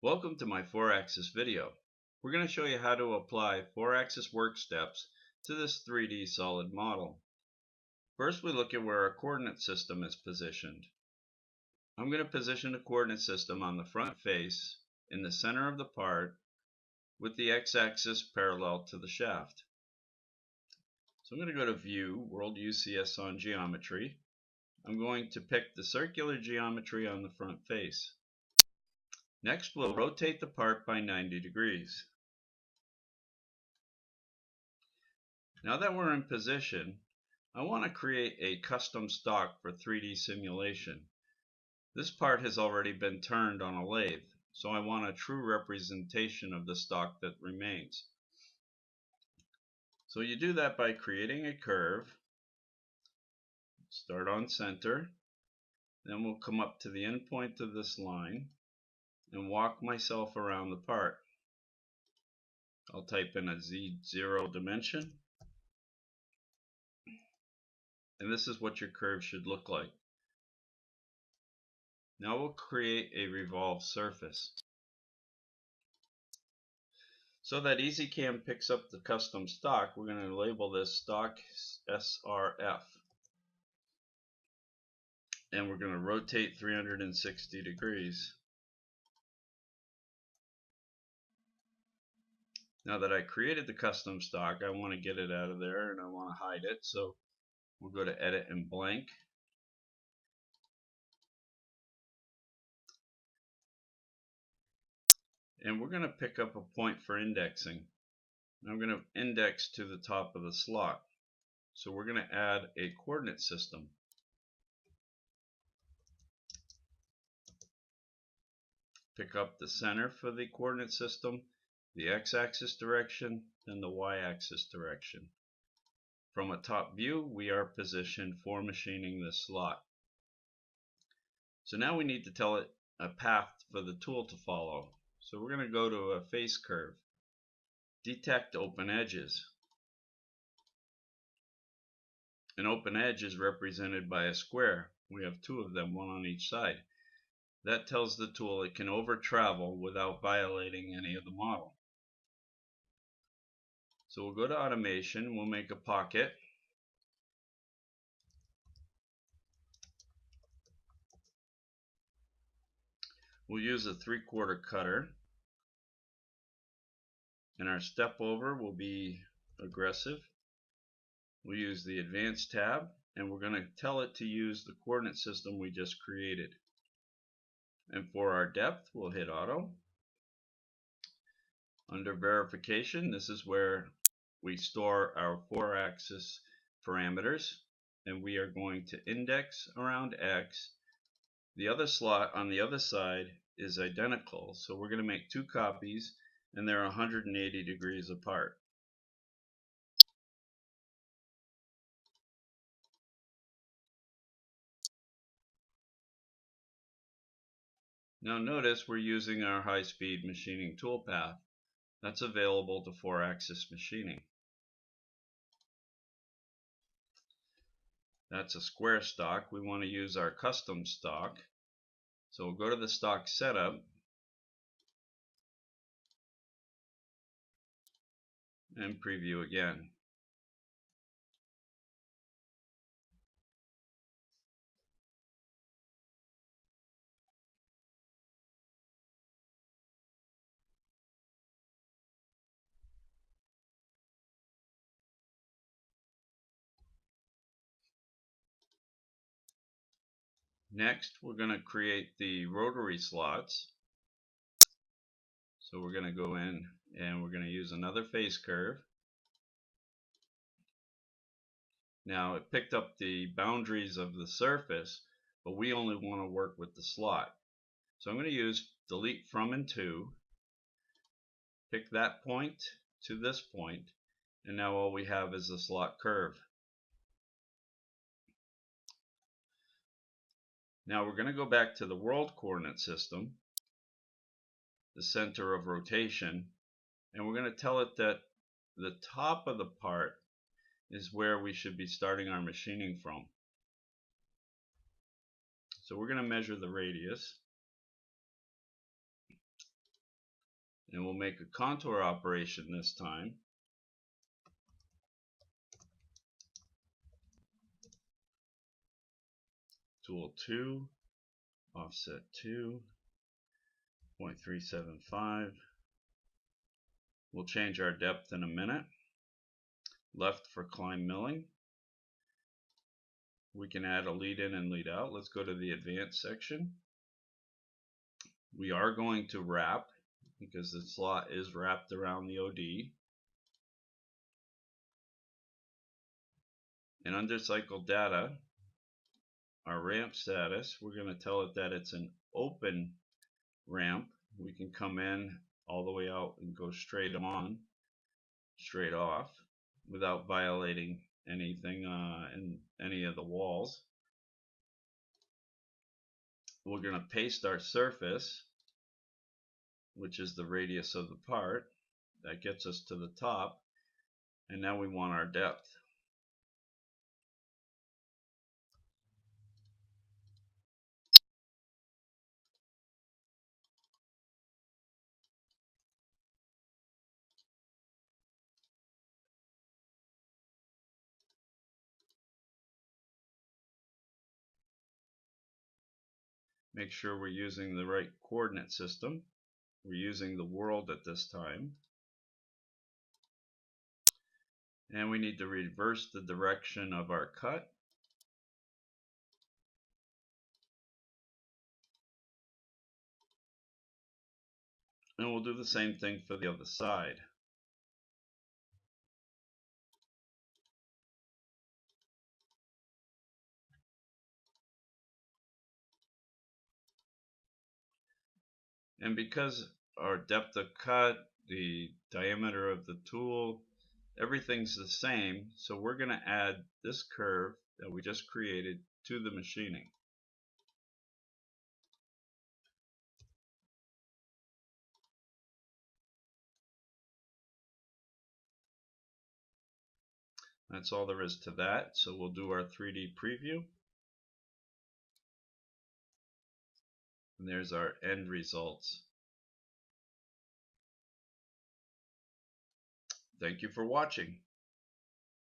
Welcome to my 4-axis video. We're going to show you how to apply 4-axis work steps to this 3D solid model. First, we look at where our coordinate system is positioned. I'm going to position the coordinate system on the front face in the center of the part with the x-axis parallel to the shaft. So I'm going to go to View, World UCS on Geometry. I'm going to pick the circular geometry on the front face. Next, we'll rotate the part by 90 degrees. Now that we're in position, I want to create a custom stock for 3D simulation. This part has already been turned on a lathe, so I want a true representation of the stock that remains. So you do that by creating a curve, start on center, then we'll come up to the end point of this line and walk myself around the part. I'll type in a Z0 dimension, and this is what your curve should look like. Now we'll create a revolved surface. So that CAD-CAM picks up the custom stock, we're going to label this stock SRF. And we're going to rotate 360 degrees. Now that I created the custom stock, I want to get it out of there and I want to hide it. So we'll go to Edit and Blank. And we're going to pick up a point for indexing. I'm going to index to the top of the slot. So we're going to add a coordinate system. Pick up the center for the coordinate system, the x-axis direction, and the y-axis direction. From a top view, we are positioned for machining this slot. So now we need to tell it a path for the tool to follow. So we're going to go to a face curve. Detect open edges. An open edge is represented by a square. We have two of them, one on each side. That tells the tool it can over travel without violating any of the model. So we'll go to Automation, we'll make a pocket. We'll use a 3/4 cutter. And our step over will be aggressive. We'll use the Advanced tab, and we're going to tell it to use the coordinate system we just created. And for our depth, we'll hit Auto. Under Verification, this is where we store our 4-axis parameters, and we are going to index around X. The other slot on the other side is identical, so we're going to make 2 copies, and they're 180 degrees apart. Now notice we're using our high-speed machining toolpath that's available to 4-axis machining. That's a square stock. We want to use our custom stock. So we'll go to the stock setup and preview again. Next, we're going to create the rotary slots. So we're going to go in and we're going to use another face curve. Now it picked up the boundaries of the surface, but we only want to work with the slot. So I'm going to use delete from and to, pick that point to this point, and now all we have is the slot curve. Now we're going to go back to the world coordinate system, the center of rotation, and we're going to tell it that the top of the part is where we should be starting our machining from. So we're going to measure the radius. And we'll make a contour operation this time. Tool 2, offset 2, 0.375. We'll change our depth in a minute. Left for climb milling. We can add a lead in and lead out. Let's go to the advanced section. We are going to wrap because the slot is wrapped around the OD. And under cycle data, our ramp status, we're going to tell it that it's an open ramp. We can come in all the way out and go straight on, straight off, without violating anything in any of the walls. We're going to paste our surface, which is the radius of the part. That gets us to the top, and now we want our depth. Make sure we're using the right coordinate system. We're using the world at this time. And we need to reverse the direction of our cut. And we'll do the same thing for the other side. And because our depth of cut, the diameter of the tool, everything's the same, so we're going to add this curve that we just created to the machining. That's all there is to that. So we'll do our 3D preview. And there's our end results. Thank you for watching.